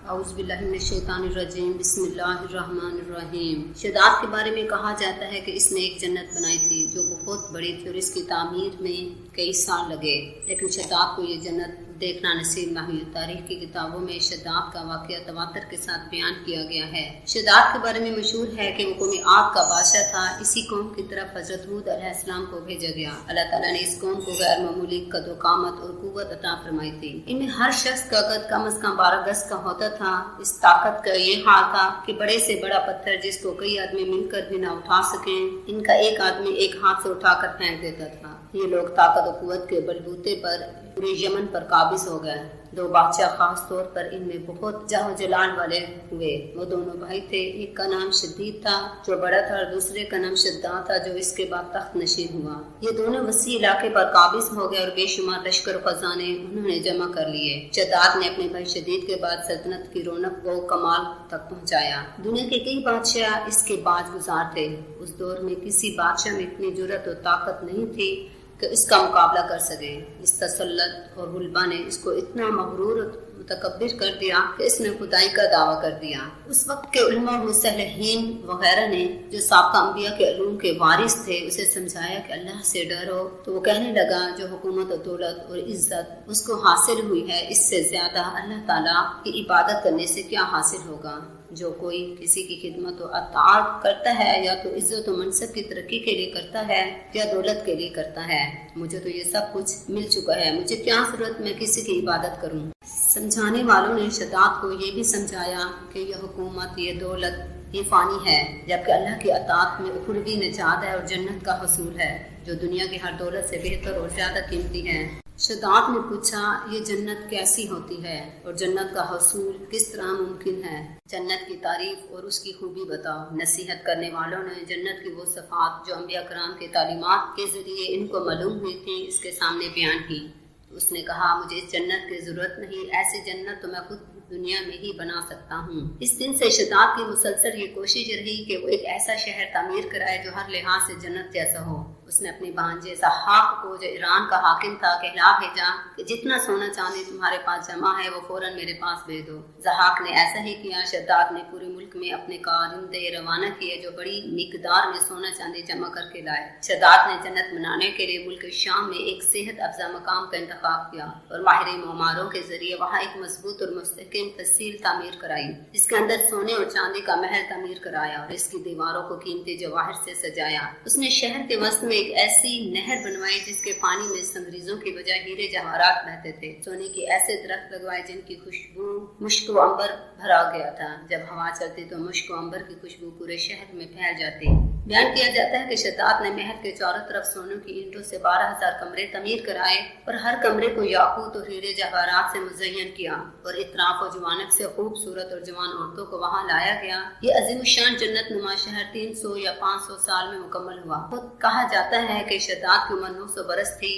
اعوذ باللہ من الشیطان الرجیم بسم اللہ الرحمن الرحیم۔ شداد کے بارے میں کہا جاتا ہے کہ اس نے ایک جنت بنائی تھی جو بہت بڑی تھی اور اس کی تعمیر میں کئی سال لگے، لیکن شداد کو یہ جنت دیکھنا نصیب نہ ہوئی۔ تاریخ کی کتابوں میں شداد کا واقعہ تواتر کے ساتھ بیان کیا گیا ہے۔ شداد کے بارے میں مشہور ہے کہ وہ قوم عاد کا بادشاہ تھا۔ اسی قوم کی طرف حضرت ہود علیہ السلام کو بھیجا گیا۔ اللہ تعالیٰ نے اس قوم کو غیر معمولی قد و قامت اور قوت عطا فرمائی تھی۔ ان میں ہر شخص کا قد کم از کم 12 گز کا ہوتا تھا۔ اس طاقت کا یہ حال تھا کہ بڑے سے بڑا پتھر جس کو کئی آدمی مل کر بھی نہ اٹھا سکیں، ان کا ایک آدمی ایک ہاتھ سے اٹھا کر پھینک دیتا تھا۔ یہ لوگ طاقت و قوت کے بلبوتے پر پورے یمن پر قابض ہو گئے۔ دو بادشاہ خاص طور پر ان میں بہت جاہ و جلال والے ہوئے۔ وہ دونوں بھائی تھے، ایک کا نام شدید تھا جو بڑا تھا اور دوسرے کا نام شداد تھا جو اس کے بعد تخت نشین ہوا۔ یہ دونوں وسیع علاقے پر قابض ہو گئے اور بے شمار لشکر و خزانے انہوں نے جمع کر لیے۔ شداد نے اپنے بھائی شدید کے بعد سلطنت کی رونق کو کمال تک پہنچایا۔ دنیا کے کئی بادشاہ اس کے باج گزار تھے۔ اس دور میں کسی بادشاہ میں اتنی جرأت اور طاقت نہیں تھی کہ اس کا مقابلہ کر سکے۔ اس تسلط اور غلبہ نے اس کو اتنا مغرور اور متکبر کر دیا کہ اس نے خدائی کا دعویٰ کر دیا۔ اس وقت کے علماء مصلحین وغیرہ نے جو سابقہ انبیاء کے علوم کے وارث تھے اسے سمجھایا کہ اللہ سے ڈرو، تو وہ کہنے لگا جو حکومت و دولت اور عزت اس کو حاصل ہوئی ہے، اس سے زیادہ اللہ تعالیٰ کی عبادت کرنے سے کیا حاصل ہوگا؟ جو کوئی کسی کی خدمت و اطاعت کرتا ہے یا تو عزت و منصب کی ترقی کے لیے کرتا ہے یا دولت کے لیے کرتا ہے۔ مجھے تو یہ سب کچھ مل چکا ہے، مجھے کیا ضرورت میں کسی کی عبادت کروں؟ سمجھانے والوں نے شداد کو یہ بھی سمجھایا کہ یہ حکومت، یہ دولت، یہ فانی ہے، جبکہ اللہ کی اطاعت میں اخروی نجات ہے اور جنت کا حصول ہے جو دنیا کی ہر دولت سے بہتر اور زیادہ قیمتی ہے۔ شداد نے پوچھا یہ جنت کیسی ہوتی ہے اور جنت کا حصول کس طرح ممکن ہے؟ جنت کی تعریف اور اس کی خوبی بتاؤ۔ نصیحت کرنے والوں نے جنت کی وہ صفات جو انبیاء کرام کے تعلیمات کے ذریعے ان کو معلوم ہوئی تھی اس کے سامنے بیان کی۔ اس نے کہا مجھے اس جنت کی ضرورت نہیں، ایسی جنت تو میں خود دنیا میں ہی بنا سکتا ہوں۔ اس دن سے شداد کی مسلسل یہ کوشش رہی کہ وہ ایک ایسا شہر تعمیر کرائے جو ہر لحاظ سے جنت جیسا ہو۔ اس نے اپنے بھانجے زحاق کو جو ایران کا حاکم تھا کہلا بھیجا کہ جتنا سونا چاندی تمہارے پاس جمع ہے وہ فوراً میرے پاس بھیج دو۔ زحاق نے ایسا ہی کیا۔ شداد نے پورے ملک میں اپنے کارندے روانہ کیے جو بڑی مقدار میں سونا چاندی جمع کر کے لائے۔ شداد نے جنت بنانے کے لیے ملک شام میں ایک صحت افزا مقام کا انتخاب کیا اور ماہر معماروں کے ذریعے وہاں ایک مضبوط اور مستحکم تسیل تعمیر کرائی۔ اس کے اندر سونے اور چاندی کا محل تعمیر کرایا اور اس کی دیواروں کو قیمتی جواہر سے سجایا۔ اس نے شہر کے وسط میں ایک ایسی نہر بنوائی جس کے پانی میں سنگریزوں کی بجائے ہیرے جواہرات بہتے تھے۔ سونے کے ایسے درخت لگوائے جن کی خوشبو مشک و عنبر بھرا گیا تھا۔ جب ہوا چلتی تو مشک و عنبر کی خوشبو پورے شہر میں پھیل جاتی۔ بیان کیا جاتا ہے کہ شداد نے محل کے چاروں طرف سونوں کی اینٹوں سے 12,000 کمرے تعمیر کرائے اور ہر کمرے کو یاقوت اور ہیرے جواہرات سے مزین کیا اور اطراف و جوانب سے خوبصورت اور جوان عورتوں کو وہاں لایا گیا۔ یہ عظیم الشان جنت نما شہر 300 یا 500 سال میں مکمل ہوا۔ خود کہا جاتا ہے کہ شداد کی عمر 900 برس تھی۔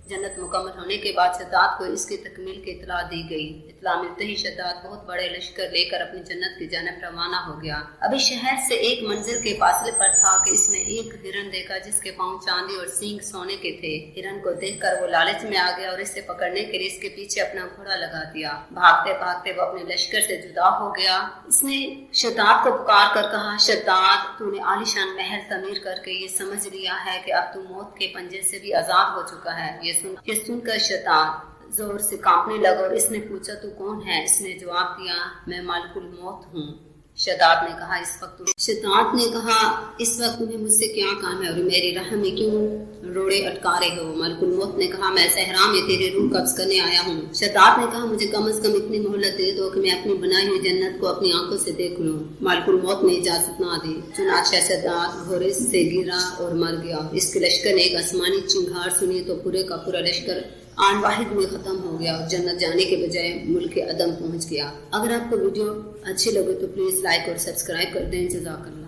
جنت مکمل ہونے کے بعد شداد کو اس کی تکمیل کی اطلاع دی گئی۔ اطلاع ملتے ہی شداد بہت بڑے لشکر لے کر اپنی جنت کی جانب روانہ ہو گیا۔ ابھی شہر سے ایک منزل کے فاصلے پر تھا کہ اس نے ایک ہرن دیکھا جس کے پاؤں چاندی اور سینگ سونے کے تھے۔ ہرن کو دیکھ کر وہ لالچ میں آ گیا اور اسے پکڑنے کے لیے اس کے پیچھے اپنا گھوڑا لگا دیا۔ بھاگتے بھاگتے وہ اپنے لشکر سے جدا ہو گیا۔ اس نے شداد کو پکار کر کہا شداد تو نے عالیشان محل تعمیر کر کے یہ سمجھ لیا ہے کہ اب تو موت کے پنجے سے بھی آزاد ہو چکا ہے۔ یہ سن کر شداد زور سے کانپنے لگا اور اس نے پوچھا تو کون ہے؟ اس نے جواب دیا میں مالک الموت ہوں۔ شداد نے کہا اس وقت تمہیں مجھ سے کیا کام ہے اور میری راہ میں کیوں روڑے اٹکا رہے ہو؟ مالک الموت نے کہا میں صحرا میں تیرے روح قبض کرنے آیا ہوں۔ شداد نے کہا مجھے کم از کم اتنی مہلت دے دو کہ میں اپنی بنائی ہوئی جنت کو اپنی آنکھوں سے دیکھ لوں۔ مالک الموت نے اجازت نہ دی۔ چنانچہ شداد گھوڑے سے گرا اور مر گیا۔ اس کے لشکر نے ایک آسمانی چنگھاڑ سنی تو پورے کا پورا لشکر آن واحد میں ختم ہو گیا اور جنت جانے کے بجائے ملک عدم پہنچ گیا۔ اگر آپ کو ویڈیو اچھی لگے تو پلیز لائک اور سبسکرائب کر دیں۔ جزاک اللہ۔